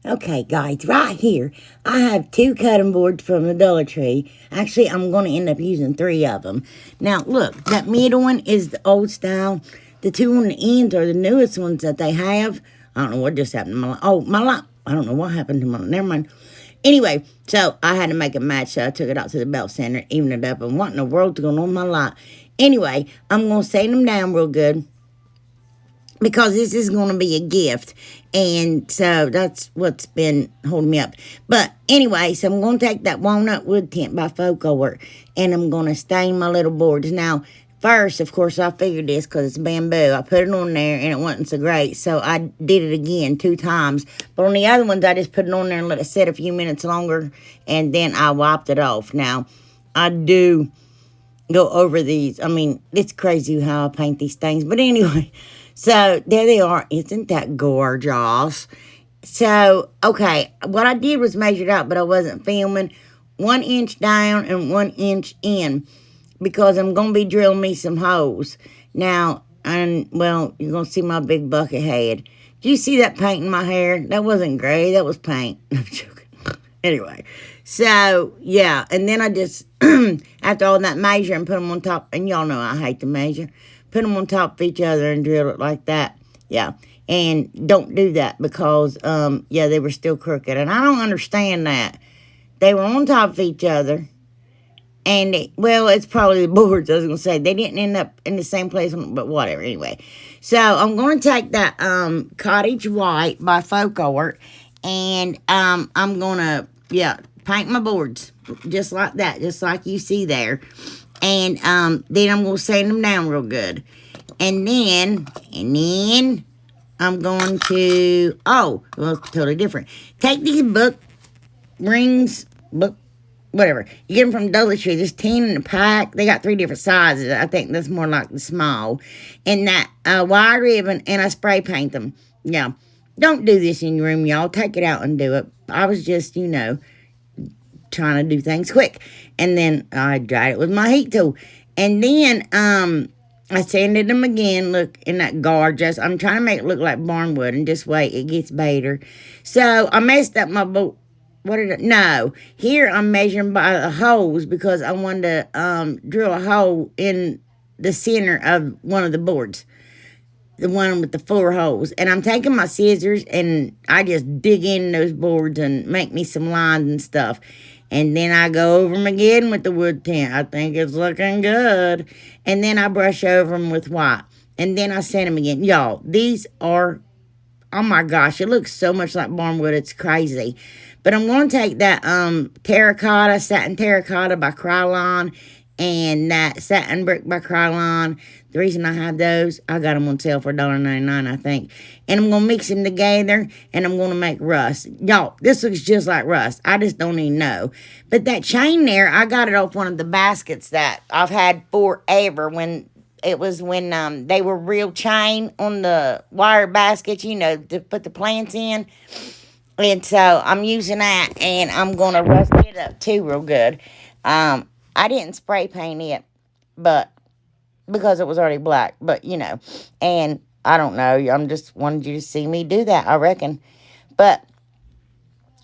Okay, guys, right here, I have 2 cutting boards from the Dollar Tree. Actually, I'm going to end up using 3 of them. Now, look, that middle one is the old style. The 2 on the ends are the newest ones that they have. I don't know what just happened to my light. Oh, my light. I don't know what happened to my light. Never mind. Anyway, so I had to make a match, so I took it out to the belt center, evened it up, and what in the world's going on with my light? Anyway, I'm going to sand them down real good, because this is going to be a gift. And so that's what's been holding me up. But anyway, so I'm going to take that walnut wood tint by Decor, and I'm going to stain my little boards. Now, first, of course, I figured this because it's bamboo. I put it on there, and it wasn't so great. So I did it again 2 times. But on the other ones, I just put it on there and let it sit a few minutes longer, and then I wiped it off. Now, I do go over these. I mean, it's crazy how I paint these things. But anyway, so there they are. Isn't that gorgeous? So, okay, what I did was measured out, but I wasn't filming. 1 inch down and 1 inch in, because I'm going to be drilling me some holes. Now, and well, you're going to see my big bucket head. Do you see that paint in my hair? That wasn't gray. That was paint. I'm joking. Anyway, so, yeah, and then I just, after all that measure, and put them on top, and y'all know I hate to measure, put them on top of each other and drill it like that, yeah, and don't do that because, yeah, they were still crooked, and I don't understand that. They were on top of each other, and, well, it's probably the boards, I was going to say, they didn't end up in the same place, but whatever, anyway. So, I'm going to take that, Cottage White by Decor, and, I'm going to, yeah, paint my boards just like that, just like you see there. And then I'm going to sand them down real good. And then I'm going to, oh, well, it's totally different. Take these book rings, whatever. You get them from Dollar Tree. There's 10 in a pack. They got 3 different sizes. I think that's more like the small. And that wire ribbon, and I spray paint them. Yeah. Don't do this in your room, y'all. Take it out and do it. I was just, trying to do things quick. And then I dried it with my heat tool. And then I sanded them again. Look, in that gorgeous. I'm trying to make it look like barnwood, and just wait, it gets better. So I messed up my board. No, here I'm measuring by the holes, because I wanted to drill a hole in the center of one of the boards. The one with the 4 holes. And I'm taking my scissors, and I just dig in those boards and make me some lines and stuff. And then I go over them again with the wood tint. I think it's looking good. And then I brush over them with white. And then I sand them again. Y'all, these are, oh my gosh, it looks so much like barnwood. It's crazy. But I'm going to take that satin terracotta by Krylon, and that satin brick by Krylon. The reason I have those, I got them on sale for $1.99, I think. And I'm going to mix them together, and I'm going to make rust. Y'all, this looks just like rust. I just don't even know. But that chain there, I got it off one of the baskets that I've had forever, when they were real chain on the wire baskets, to put the plants in. And so I'm using that, and I'm going to rust it up too real good. I didn't spray paint it, but because it was already black, but and I don't know, I'm just wanted you to see me do that, I reckon. But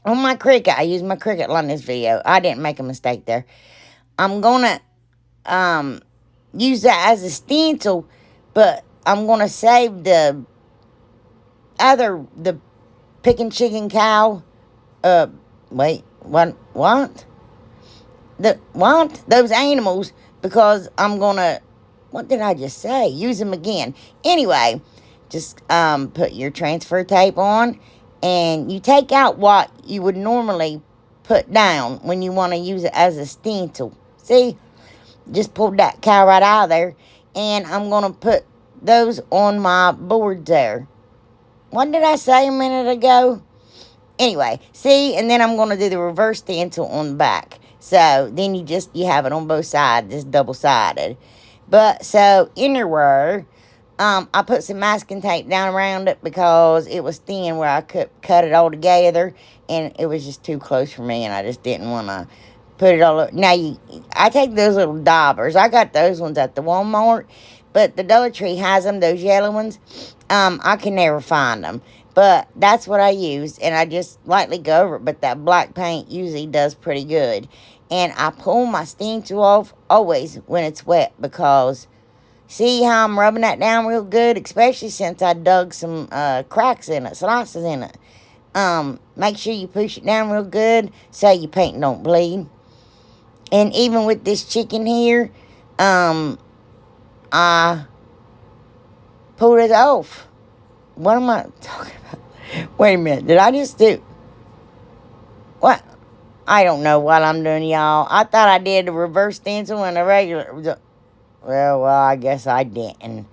on my Cricut, I used my Cricut on this video. I didn't make a mistake there. I'm gonna use that as a stencil, but I'm gonna save the picking chicken cow. Wait, what? Those animals, because I'm gonna, what did I just say? Use them again. Anyway, just put your transfer tape on, and you take out what you would normally put down when you want to use it as a stencil. See? Just pulled that cow right out of there, and I'm gonna put those on my board there. What did I say a minute ago? Anyway, see, and then I'm going to do the reverse stencil on the back. So, then you have it on both sides, just double-sided. But, so, anyway, I put some masking tape down around it because it was thin where I could cut it all together. And it was just too close for me, and I just didn't want to put it all up. Now, I take those little daubers. I got those ones at the Walmart. But the Dollar Tree has them, those yellow ones. I can never find them. But that's what I used, and I just lightly go over it. But that black paint usually does pretty good. And I pull my stencil off always when it's wet, because see how I'm rubbing that down real good, especially since I dug some cracks in it, slices in it. Make sure you push it down real good so your paint don't bleed. And even with this chicken here, I pulled it off. What am I talking about? Wait a minute. Did I just do... What? I don't know what I'm doing, y'all. I thought I did the reverse stencil and the regular... Well, I guess I didn't.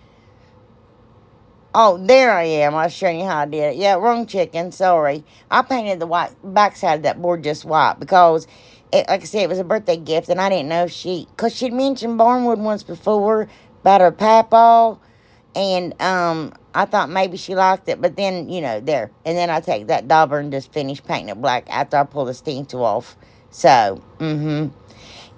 Oh, there I am. I was showing you how I did it. Yeah, wrong chicken. Sorry. I painted the white backside of that board just white because, like I said, it was a birthday gift, and I didn't know if she... Because she'd mentioned Barnwood once before about her papaw, and I thought maybe she liked it, but then, there. And then I take that dauber and just finish painting it black after I pull the stencil off. So, And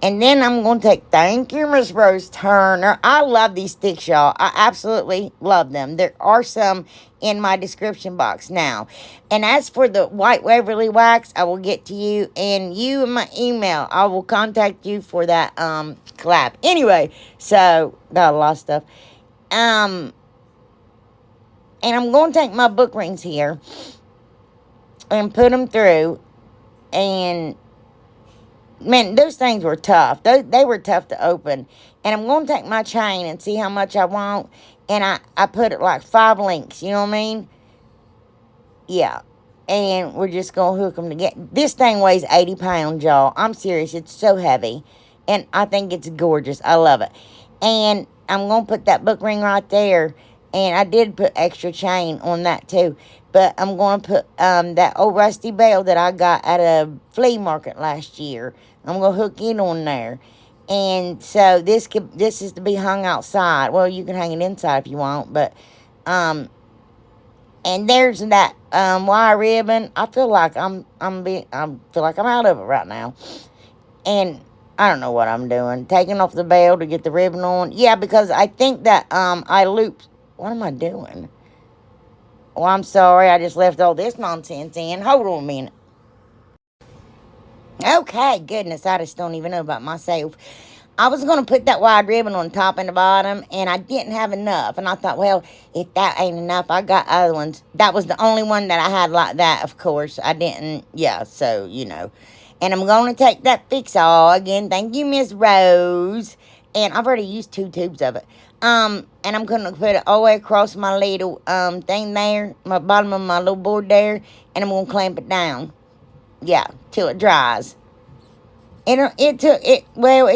then I'm going to take, thank you, Miss Rose Turner. I love these sticks, y'all. I absolutely love them. There are some in my description box now. And as for the white Waverly wax, I will get to you. And you in my email, I will contact you for that collab. Anyway, so, got a lot of stuff. And I'm going to take my book rings here and put them through. And... man, those things were tough. They were tough to open. And I'm going to take my chain and see how much I want. And I put it like 5 links. You know what I mean? Yeah. And we're just going to hook them together. This thing weighs 80 pounds, y'all. I'm serious. It's so heavy. And I think it's gorgeous. I love it. And I'm going to put that book ring right there. And I did put extra chain on that too. But I'm going to put that old rusty bell that I got at a flea market last year. I'm going to hook it on there. And so this is to be hung outside. Well, you can hang it inside if you want. But, and there's that wire ribbon. I feel like I feel like I'm out of it right now. And I don't know what I'm doing. Taking off the bell to get the ribbon on. Yeah, because I think that I looped. What am I doing? Oh, I'm sorry. I just left all this nonsense in. Hold on a minute. Okay, goodness. I just don't even know about myself. I was going to put that wide ribbon on top and the bottom, and I didn't have enough. And I thought, well, if that ain't enough, I got other ones. That was the only one that I had like that, of course. I didn't, yeah, so, And I'm going to take that fix-all again. Thank you, Miss Rose. And I've already used 2 tubes of it. And I'm going to put it all the way across my little thing there, my bottom of my little board there, and I'm going to clamp it down. Yeah, till it dries. It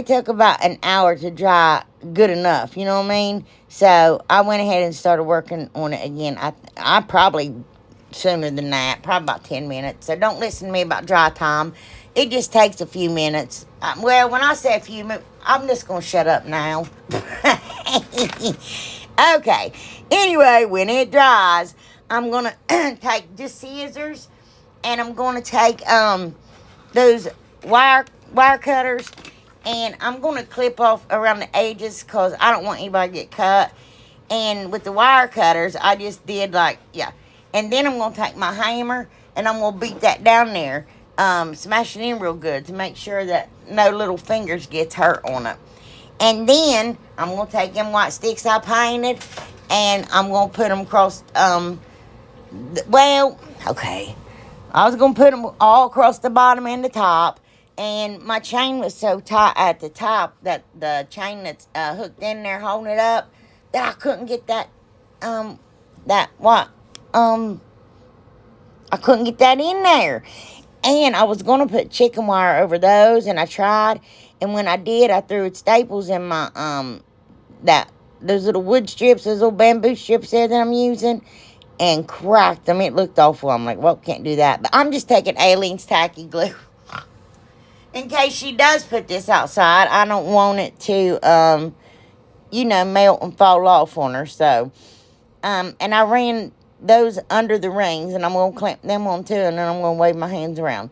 took about an hour to dry good enough, you know what I mean? So I went ahead and started working on it again. I probably sooner than that, probably about 10 minutes. So don't listen to me about dry time. It just takes a few minutes. Well, when I say a few minutes, I'm just going to shut up now. Okay. Anyway, when it dries, I'm going to take just scissors, and I'm going to take those wire cutters, and I'm going to clip off around the edges because I don't want anybody to get cut. And with the wire cutters, I just did and then I'm going to take my hammer, and I'm going to beat that down there, smash it in real good to make sure that no little fingers gets hurt on it. And then I'm going to take them white sticks I painted, and I'm going to put them across, okay. I was going to put them all across the bottom and the top, and my chain was so tight at the top that the chain that's hooked in there holding it up, that I couldn't get that, I couldn't get that in there. And I was going to put chicken wire over those, and I tried. And when I did, I threw staples in my, those little wood strips, those little bamboo strips there that I'm using, and cracked them. It looked awful. I'm like, well, can't do that. But I'm just taking Aileen's tacky glue. In case she does put this outside, I don't want it to, melt and fall off on her. So, and I ran those under the rings, and I'm going to clamp them on too, and then I'm going to wave my hands around.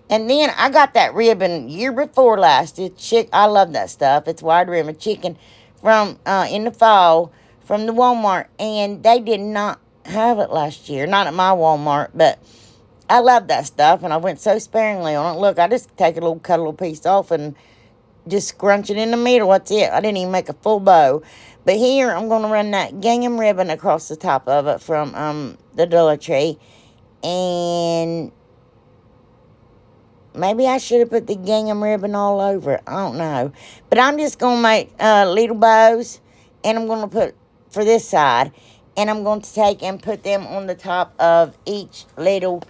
And then I got that ribbon year before last. I love that stuff. It's wide ribbon chicken from in the fall from the Walmart, and they did not have it last year. Not at my Walmart, but I love that stuff, and I went so sparingly on it. Look, I just cut a little piece off and just scrunch it in the middle. That's it. I didn't even make a full bow. But here, I'm going to run that gingham ribbon across the top of it from the Dollar Tree. And maybe I should have put the gingham ribbon all over it. I don't know. But I'm just going to make little bows. And I'm going to put for this side. And I'm going to take and put them on the top of each little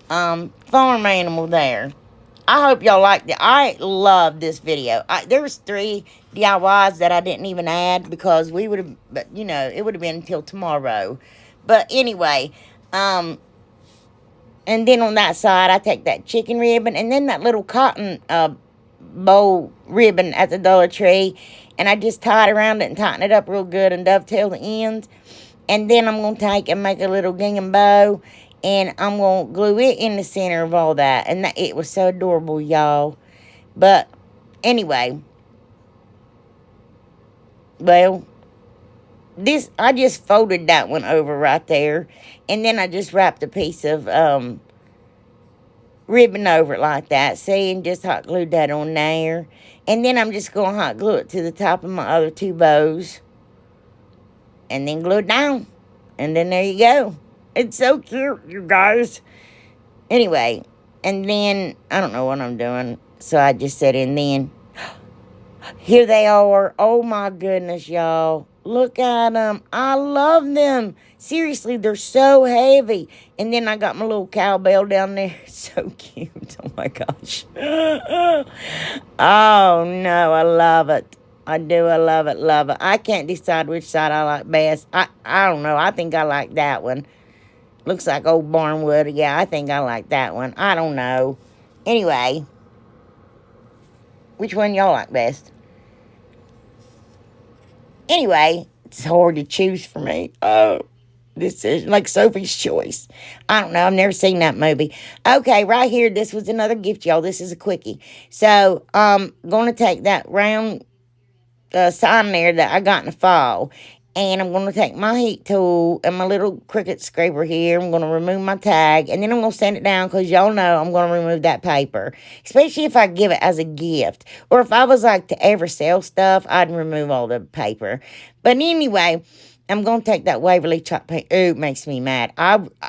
farm animal there. I hope y'all liked it. I love this video. There was 3 DIYs that I didn't even add because we would have, but you know, it would have been until tomorrow. But anyway, and then on that side, I take that chicken ribbon and then that little cotton bow ribbon at the Dollar Tree, and I just tie it around it and tighten it up real good and dovetail the ends. And then I'm going to take and make a little gingham bow. And I'm going to glue it in the center of all that. And it was so adorable, y'all. But, anyway. Well, I just folded that one over right there. And then I just wrapped a piece of ribbon over it like that. See, and just hot glued that on there. And then I'm just going to hot glue it to the top of my other 2 bows. And then glue it down. And then there you go. It's so cute, you guys. Anyway, and then, I don't know what I'm doing. So I just said, and then, here they are. Oh my goodness, y'all. Look at them. I love them. Seriously, they're so heavy. And then I got my little cowbell down there. So cute. Oh my gosh. Oh no, I love it. I do. I love it, love it. I can't decide which side I like best. I don't know. I think I like that one. Looks like old barnwood. Yeah, I think I like that one. I don't know. Anyway, which one y'all like best? Anyway, it's hard to choose for me. Oh, this is like Sophie's Choice. I don't know. I've never seen that movie. Okay, right here. This was another gift, y'all. This is a quickie. So, I'm going to take that round sign there that I got in the fall. And I'm going to take my heat tool and my little Cricut scraper here. I'm going to remove my tag. And then I'm going to sand it down because y'all know I'm going to remove that paper. Especially if I give it as a gift. Or if I was like to ever sell stuff, I'd remove all the paper. But anyway, I'm going to take that Waverly chalk paint. Ooh, it makes me mad.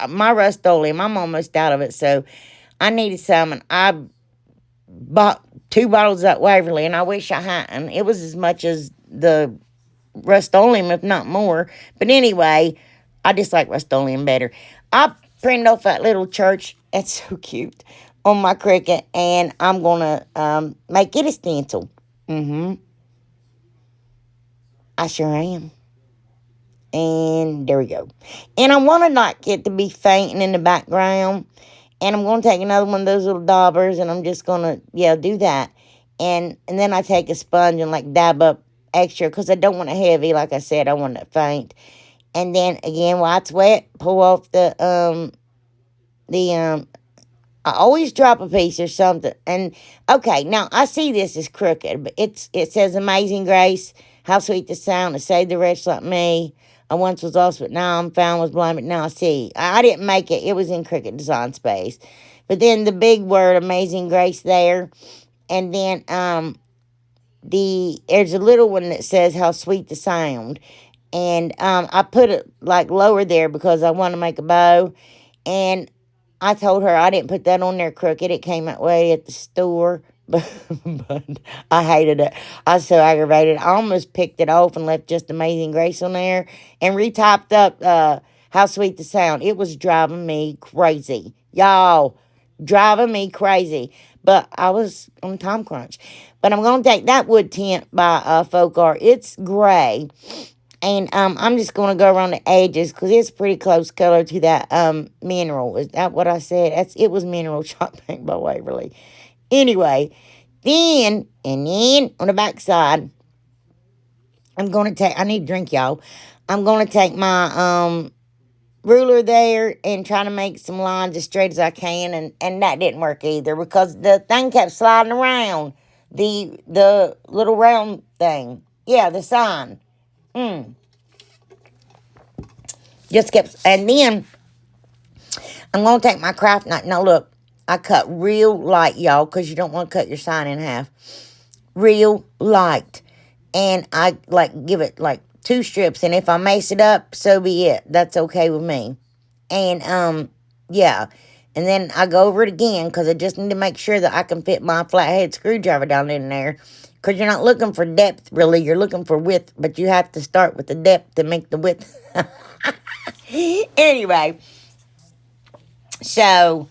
My Rust-Oleum, I'm almost out of it. So I needed some. And I bought 2 bottles of that Waverly. And I wish I hadn't. It was as much as the Rust-Oleum, if not more. But anyway, I just like Rust-Oleum better. I printed off that little church. That's so cute. On my Cricut. And I'm going to make it a stencil. I sure am. And there we go. And I want to like it to be fainting in the background. And I'm going to take another one of those little daubers. And I'm just going to, yeah, do that. And then I take a sponge and like dab up extra because I don't want it heavy. Like I said, I want it faint. And then again, while it's wet, pull off I always drop a piece or something. And okay, now I see this is crooked, but it says Amazing Grace, how sweet the sound to save the wretch like me. I once was lost, but now I'm found, was blind, but now I see. I didn't make it. It was in Cricut Design Space. But then the big word, Amazing Grace there. And then there's a little one that says how sweet the sound. And I put it like lower there because I want to make a bow. And I told her I didn't put that on there crooked. It came that way at the store. But I hated it. I was so aggravated. I almost picked it off and left just Amazing Grace on there. And retyped up how sweet the sound. It was driving me crazy. Y'all, driving me crazy. But I was on time crunch. But I'm going to take that wood tint by Folk Art. It's gray. And I'm just going to go around the edges because it's pretty close color to that mineral. Is that what I said? It was mineral chalk paint by Waverly. Anyway, then on the back side, I'm going to take, I need a drink, y'all. I'm going to take my ruler there and try to make some lines as straight as I can. And that didn't work either because the thing kept sliding around. The little round thing. Yeah, the sign. Just kept, and then I'm going to take my craft knife. Now, look, I cut real light, y'all, because you don't want to cut your sign in half. Real light. And I, like, give it, like, 2 strips. And if I mace it up, so be it. That's okay with me. And, yeah. And then I go over it again, because I just need to make sure that I can fit my flathead screwdriver down in there. Because you're not looking for depth, really. You're looking for width. But you have to start with the depth to make the width. Anyway. So,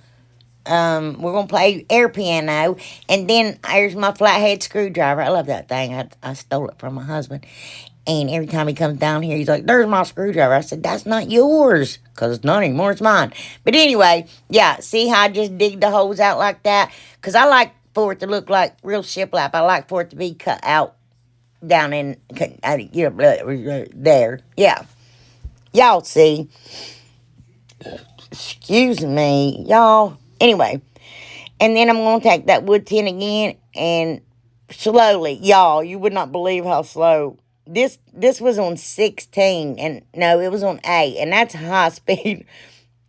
we're going to play air piano. And then here's my flathead screwdriver. I love that thing. I stole it from my husband. And every time he comes down here, he's like, there's my screwdriver. I said, that's not yours. Because it's not anymore. It's mine. But anyway, yeah. See how I just dig the holes out like that? Because I like for it to look like real shiplap. I like for it to be cut out down in, there. Yeah. Y'all see. Excuse me, y'all. Anyway, and then I'm going to take that wood tin again and slowly, y'all, you would not believe how slow. This was on 16, and no, it was on 8, and that's high speed.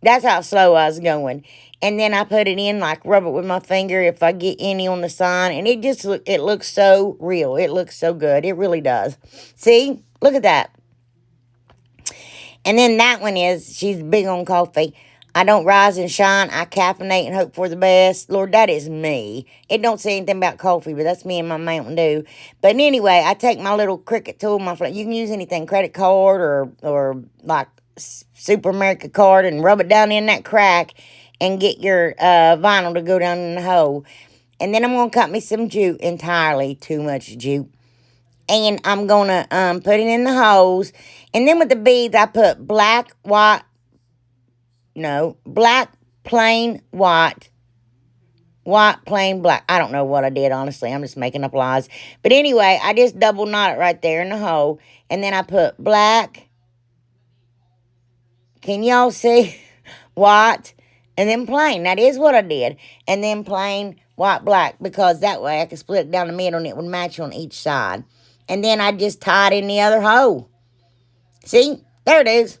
That's how slow I was going. And then I put it in, like, rub it with my finger if I get any on the sign, and it looks so real. It looks so good. It really does. See? Look at that. And then that one is, she's big on coffee. I don't rise and shine. I caffeinate and hope for the best. Lord, that is me. It don't say anything about coffee, but that's me and my Mountain Dew. But anyway, I take my little Cricut tool, you can use anything, credit card or like Super America card, and rub it down in that crack and get your vinyl to go down in the hole. And then I'm going to cut me some jute, entirely too much jute. And I'm going to put it in the holes. And then with the beads, I put black, plain, white, plain, black. I don't know what I did, honestly. I'm just making up lies. But anyway, I just double knot it right there in the hole. And then I put black. Can y'all see? White. And then plain. That is what I did. And then plain, white, black. Because that way I could split it down the middle and it would match on each side. And then I just tied in the other hole. See? There it is.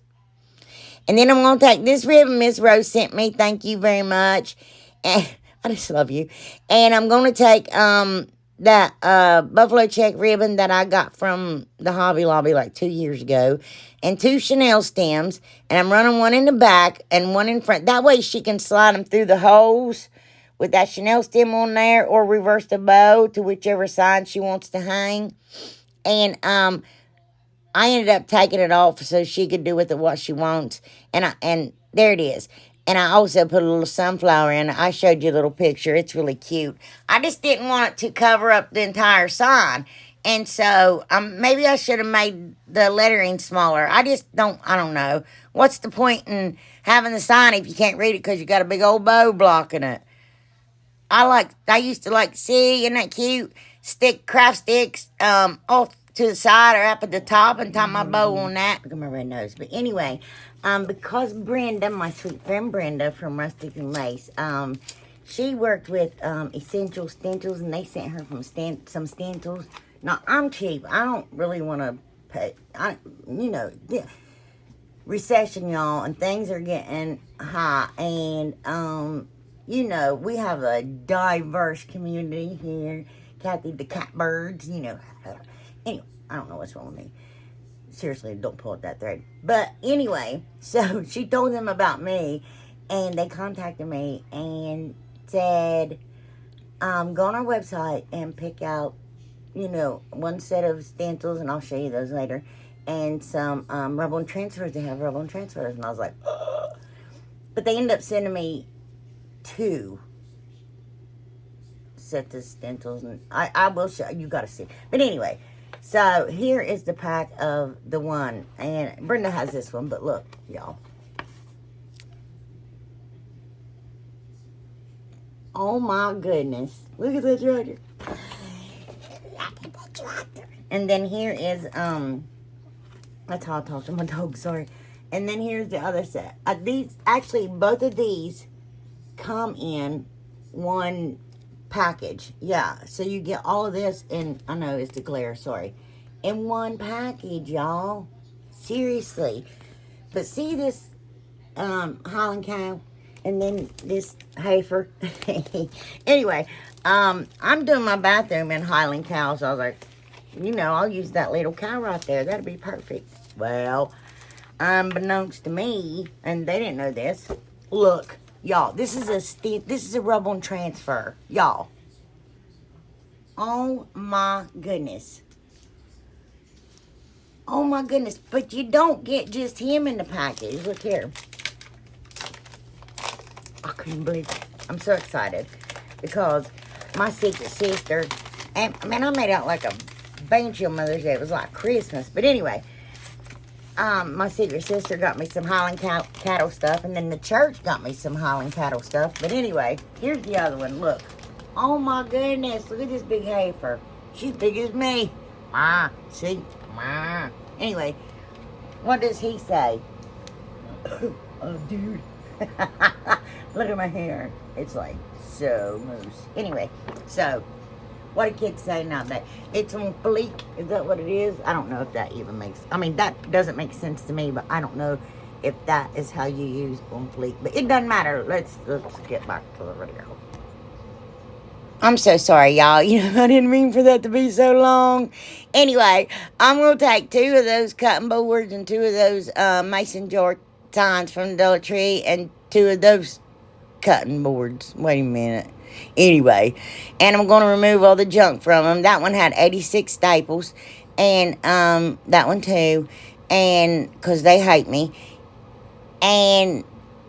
And then I'm going to take this ribbon Miss Rose sent me. Thank you very much. And I just love you. And I'm going to take that buffalo check ribbon that I got from the Hobby Lobby like 2 years ago. And 2 Chanel stems. And I'm running one in the back and one in front. That way she can slide them through the holes with that Chanel stem on there. Or reverse the bow to whichever side she wants to hang. And I ended up taking it off so she could do with it what she wants. And there it is. And I also put a little sunflower in it. I showed you a little picture. It's really cute. I just didn't want it to cover up the entire sign. And so maybe I should have made the lettering smaller. I don't know. What's the point in having the sign if you can't read it because you got a big old bow blocking it? I used to see, isn't that cute? Craft sticks off to the side or up at the top and tie my bow on that. Look at my red nose. But anyway, because Brenda, my sweet friend Brenda from Rustic and Lace, she worked with Essential Stencils, and they sent her some stencils. Now, I'm cheap. I don't really want to pay. Recession, y'all, and things are getting high. And, we have a diverse community here. Kathy the Catbirds, Anyway, I don't know what's wrong with me. Seriously, don't pull up that thread. But anyway, so she told them about me, and they contacted me and said, go on our website and pick out, one set of stencils, and I'll show you those later, and some rub-on transfers. They have rub-on transfers, and I was like, ugh. But they ended up sending me 2 sets of stencils, and I will show you. Got to see. But anyway, so here is the pack of the one, and Brenda has this one, but look, y'all. Oh my goodness. Look at that tractor. Look at that tractor. And then here is, that's how I talk to my dog, sorry. And then here's the other set. Both of these come in one package. Yeah, so you get all of this in, I know it's the glare, sorry. In one package, y'all. Seriously. But see this Highland cow, and then this heifer. Anyway, I'm doing my bathroom in Highland cow, so I was like, you know, I'll use that little cow right there. That'd be perfect. Well, unbeknownst to me, and they didn't know this. Look, y'all, this is a rub-on transfer, y'all. Oh my goodness. Oh my goodness, but you don't get just him in the package. Look here. I couldn't believe it. I'm so excited because my secret sister, and man, I made out like a bunch of Mother's Day. It was like Christmas. But anyway, my secret sister got me some Highland cattle stuff, and then the church got me some Highland cattle stuff. But anyway, here's the other one. Look. Oh my goodness, look at this big heifer. She's big as me. See? Anyway, what does he say? Oh, dude. Look at my hair. It's like so loose. Anyway, so what do kids say nowadays? It's on fleek. Is that what it is? I don't know if that even makes... I mean, that doesn't make sense to me, but I don't know if that is how you use on fleek. But it doesn't matter. Let's get back to the video. I'm so sorry, y'all. You know, I didn't mean for that to be so long. Anyway, I'm going to take 2 of those cutting boards and 2 of those mason jar tines from the Dollar Tree and 2 of those cutting boards. Wait a minute. Anyway, and I'm going to remove all the junk from them. That one had 86 staples, and that one too, and because they hate me. And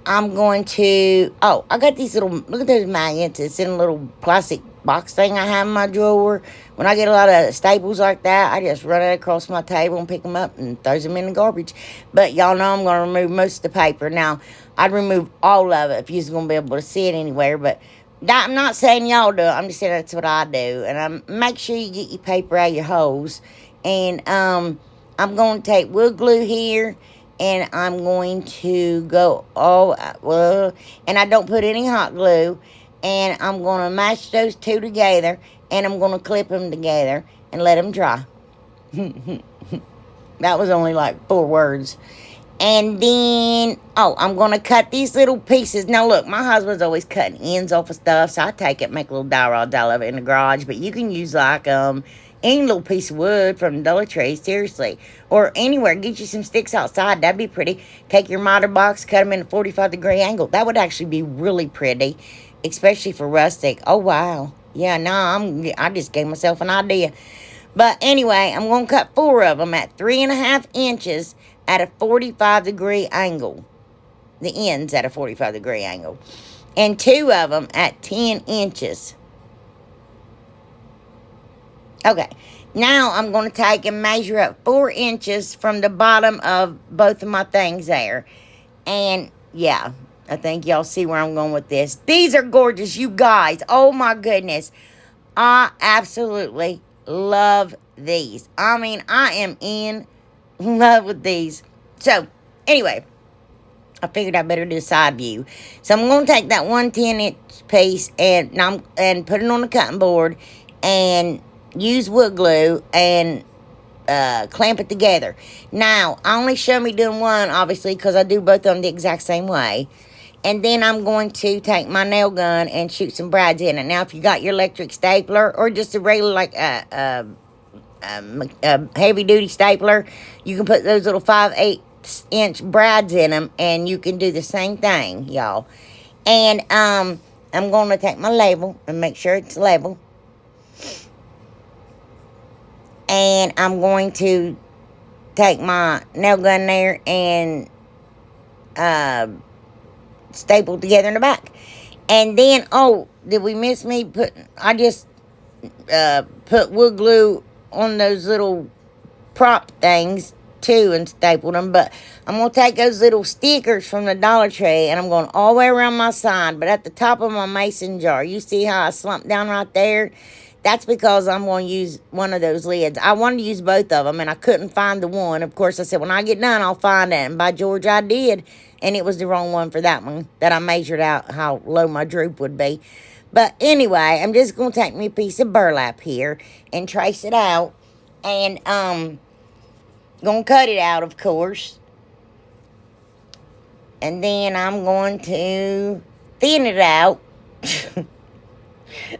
I'm going to, I got these little, look at those magnets. It's in a little plastic box thing I have in my drawer. When I get a lot of staples like that, I just run it across my table and pick them up and throws them in the garbage. But y'all know I'm going to remove most of the paper. Now, I'd remove all of it if you're going to be able to see it anywhere. But that, I'm not saying y'all do it. I'm just saying that's what I do. And make sure you get your paper out of your holes. And I'm going to take wood glue here. And I'm going to go and I don't put any hot glue. And I'm going to mash those 2 together. And I'm going to clip them together and let them dry. That was only like 4 words. And then, I'm going to cut these little pieces. Now, look, my husband's always cutting ends off of stuff. So I take it, make a little dile of it in the garage. But you can use like, any little piece of wood from the Dollar Tree, seriously. Or anywhere. Get you some sticks outside. That'd be pretty. Take your miter box, cut them in a 45-degree angle. That would actually be really pretty. Especially for rustic. Oh, wow. Yeah, no, I just gave myself an idea. But anyway, I'm going to cut 4 of them at 3.5 inches at a 45-degree angle. The ends at a 45-degree angle. And 2 of them at 10 inches. Okay, now I'm going to take and measure up 4 inches from the bottom of both of my things there. And, yeah, I think y'all see where I'm going with this. These are gorgeous, you guys. Oh, my goodness. I absolutely love these. I mean, I am in love with these. So, anyway, I figured I better do a side view. So, I'm going to take that 1 10-inch piece and put it on the cutting board and use wood glue and clamp it together. Now, I only show me doing one, obviously, because I do both of them the exact same way. And then I'm going to take my nail gun and shoot some brads in it. Now, if you got your electric stapler or just a regular, like, heavy-duty stapler, you can put those little 5/8-inch brads in them, and you can do the same thing, y'all. And I'm going to take my label and make sure it's labeled. And I'm going to take my nail gun there and staple together in the back. And then, did we miss me? I just put wood glue on those little prop things too and stapled them. But I'm going to take those little stickers from the Dollar Tree and I'm going all the way around my side. But at the top of my mason jar, you see how I slumped down right there? That's because I'm going to use one of those lids. I wanted to use both of them, and I couldn't find the one. Of course, I said, when I get done, I'll find it. And by George, I did. And it was the wrong one for that one that I measured out how low my droop would be. But anyway, I'm just going to take me a piece of burlap here and trace it out. And going to cut it out, of course. And then I'm going to thin it out.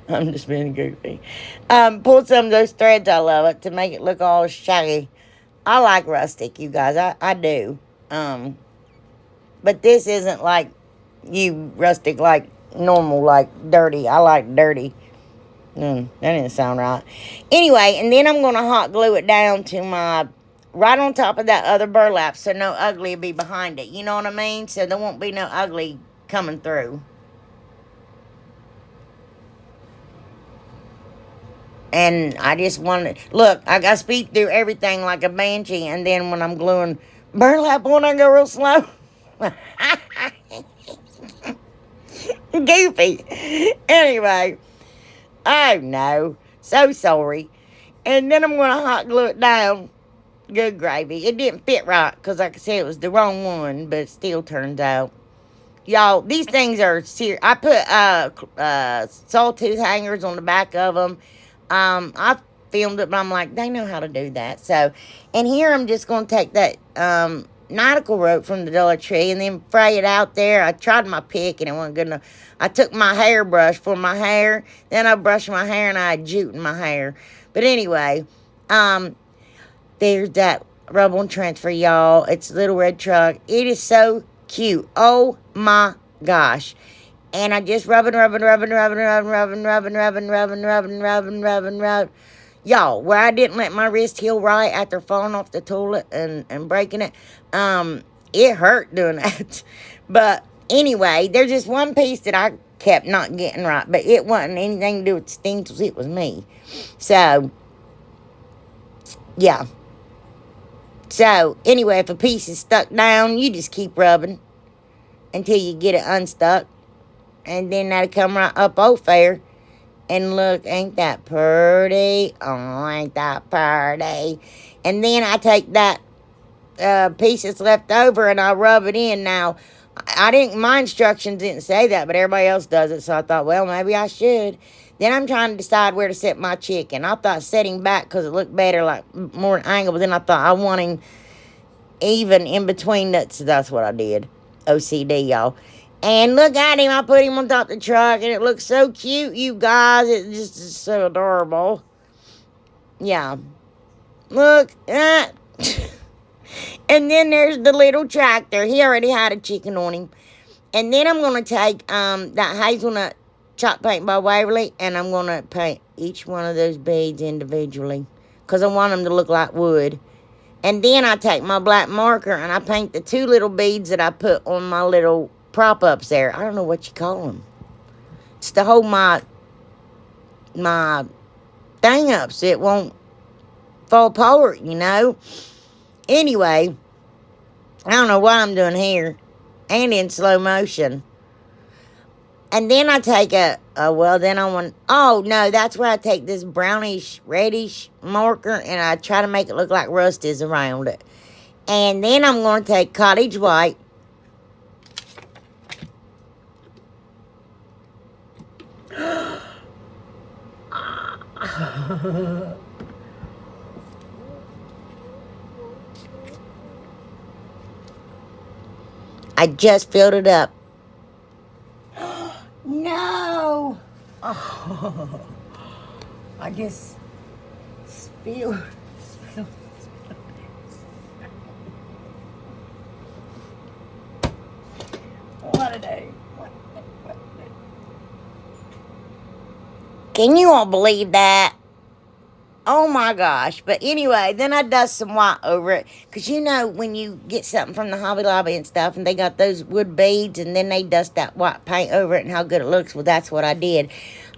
I'm just being goofy. Pull some of those threads out of it to make it look all shaggy. I like rustic, you guys. I do. But this isn't like you rustic, like normal, like dirty. I like dirty. That didn't sound right. Anyway, and then I'm going to hot glue it down to my, right on top of that other burlap, so no ugly will be behind it. You know what I mean? So there won't be no ugly coming through. And I just want to, look, I got to speed through everything like a banshee, and then when I'm gluing burlap on, I go real slow. Goofy. Anyway, oh no, so sorry. And then I'm going to hot glue it down. Good gravy. It didn't fit right, because like I said, it was the wrong one, but it still turns out. Y'all, these things are serious. I put sawtooth hangers on the back of them. I filmed it, but I'm like, they know how to do that. So, and here I'm just going to take that nautical rope from the Dollar Tree and then fray it out there. I tried my pick and it wasn't good enough. I took my hairbrush for my hair. Then I brushed my hair and I had jute in my hair. But anyway, there's that rub on transfer, y'all. It's a little red truck. It is so cute. Oh my gosh. And I just rubbing. Y'all, where I didn't let my wrist heal right after falling off the toilet and breaking it, it hurt doing that. But anyway, there's just one piece that I kept not getting right, but it wasn't anything to do with Stencils. It was me. So, yeah. So, anyway, if a piece is stuck down, you just keep rubbing until you get it unstuck. And then that'll come right up off there. And look, ain't that pretty? Oh, ain't that pretty? And then I take that piece that's left over and I rub it in. Now, my instructions didn't say that, but everybody else does it. So I thought, well, maybe I should. Then I'm trying to decide where to set my chicken. I thought setting back because it looked better, like more an angle. But then I thought I want him even in between that. So that's what I did. OCD, y'all. And look at him. I put him on top of the truck, and it looks so cute, you guys. It just is so adorable. Yeah. Look. And then there's the little tractor. He already had a chicken on him. And then I'm going to take that hazelnut chalk paint by Waverly, and I'm going to paint each one of those beads individually because I want them to look like wood. And then I take my black marker, and I paint the two little beads that I put on my little prop ups there. I don't know what you call them. It's to hold my thing up so it won't fall apart, you know. Anyway, I don't know what I'm doing here. And in slow motion. And then I take oh no, that's where I take this brownish, reddish marker and I try to make it look like rust is around it. And then I'm going to take cottage white. I just filled it up. No! Oh, I just spilled. What a day. Can you all believe that? Oh my gosh. But anyway, then I dust some white over it. Because you know when you get something from the Hobby Lobby and stuff and they got those wood beads and then they dust that white paint over it and how good it looks. Well, that's what I did.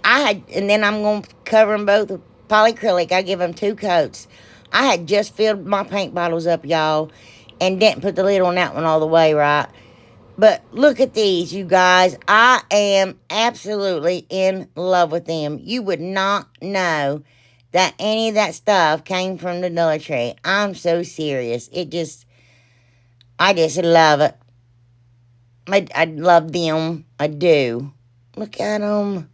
And then I'm going to cover them both with polyacrylic. I give them 2 coats. I had just filled my paint bottles up, y'all. And didn't put the lid on that one all the way right. But look at these, you guys. I am absolutely in love with them. You would not know that any of that stuff came from the Dollar Tree. I'm so serious. I just love it. I love them. I do. Look at them.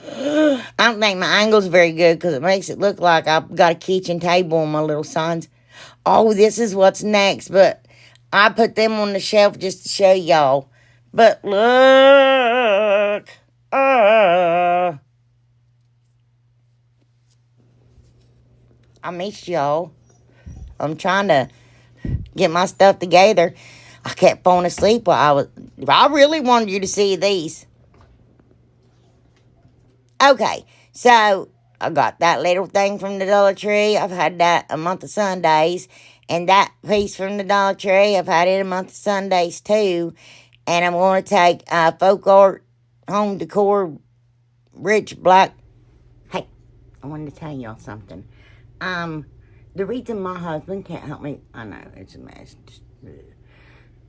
I don't think my angle's very good because it makes it look like I've got a kitchen table on my little signs. Oh, this is what's next. But I put them on the shelf just to show y'all. But look. I missed y'all. I'm trying to get my stuff together. I kept falling asleep while I really wanted you to see these. Okay, so I got that little thing from the Dollar Tree. I've had that a month of Sundays. And that piece from the Dollar Tree, I've had it a month of Sundays too. And I'm going to take Folk Art Home Decor Rich Black. Hey, I wanted to tell y'all something. The reason my husband can't help me, I know, it's a mess.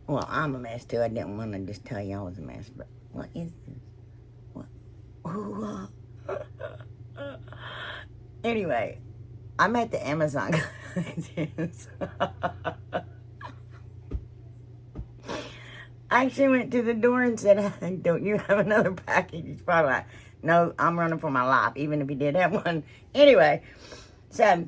Well, I'm a mess too. I didn't want to just tell y'all I was a mess, but what is this? What? Ooh, anyway, I'm at the Amazon. I actually went to the door and said, don't you have another package? He's probably like, no, I'm running for my life, even if he did have one. Anyway, so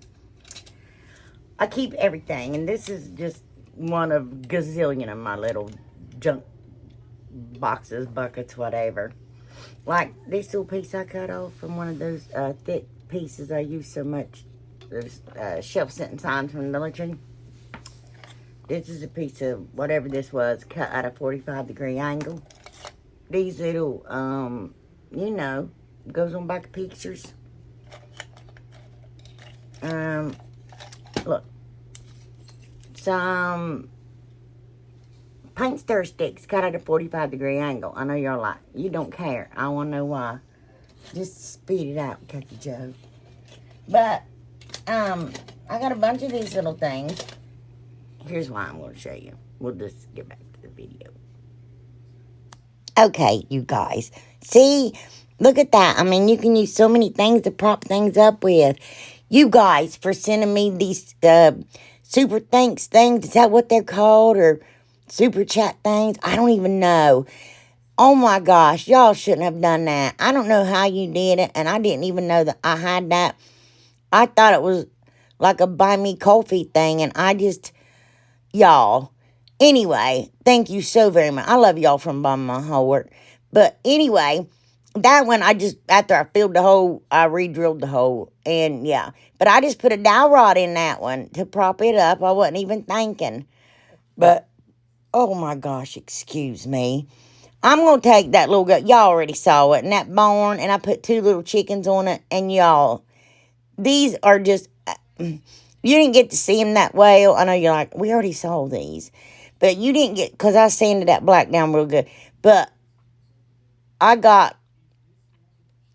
I keep everything, and this is just one of gazillion of my little junk boxes, buckets, whatever. Like this little piece I cut off from one of those thick pieces I use so much. Those shelf-setting signs from the Dollar Tree. This is a piece of whatever this was, cut at a 45-degree angle. These little, you know, goes on back of pictures. Look. Some paint stir sticks cut at a 45-degree angle. I know y'all like, you don't care. I want to know why. Just speed it out, Cookie Joe. But, I got a bunch of these little things. Here's why I'm going to show you. We'll just get back to the video. Okay, you guys. See? Look at that. I mean, you can use so many things to prop things up with. You guys, for sending me these super thanks things. Is that what they're called? Or super chat things? I don't even know. Oh my gosh. Y'all shouldn't have done that. I don't know how you did it. And I didn't even know that I had that. I thought it was like a buy me coffee thing. And I just... Y'all, anyway, thank you so very much. I love y'all from the bottom of my heart. But anyway, that one, after I filled the hole, I re-drilled the hole. And yeah, but I just put a dowel rod in that one to prop it up. I wasn't even thinking. But, oh my gosh, excuse me. I'm going to take that little gut. Y'all already saw it. And that barn, and I put 2 little chickens on it. And y'all, these are just... You didn't get to see them that well. I know you're like, we already saw these. But you didn't get, because I sanded that black down real good. But I got,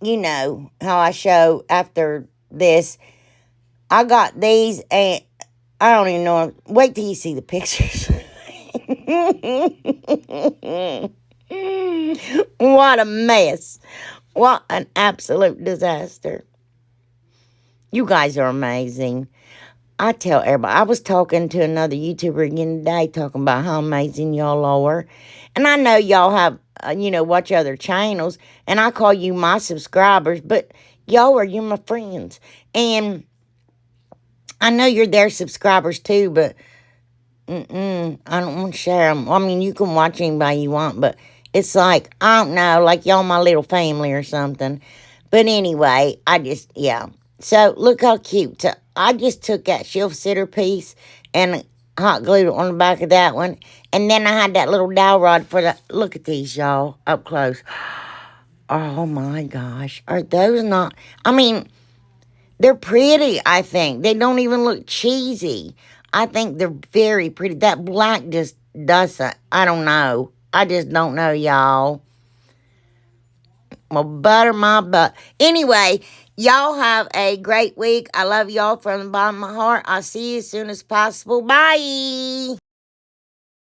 you know, how I show after this. I got these, and I don't even know. Wait till you see the pictures. What a mess. What an absolute disaster. You guys are amazing. I tell everybody, I was talking to another YouTuber again today, talking about how amazing y'all are. And I know y'all have, you know, watch other channels, and I call you my subscribers, but you're my friends. And I know you're their subscribers too, but I don't want to share them. I mean, you can watch anybody you want, but it's like, I don't know, like y'all my little family or something. But anyway, yeah. So, look how cute. So, I just took that shelf sitter piece and hot glued it on the back of that one. And then I had that little dowel rod for the... Look at these, y'all, up close. Oh, my gosh. Are those not... I mean, they're pretty, I think. They don't even look cheesy. I think they're very pretty. That black just doesn't... I don't know. I just don't know, y'all. Well, butter my butt. Anyway, y'all have a great week. I love y'all from the bottom of my heart. I'll see you as soon as possible. Bye.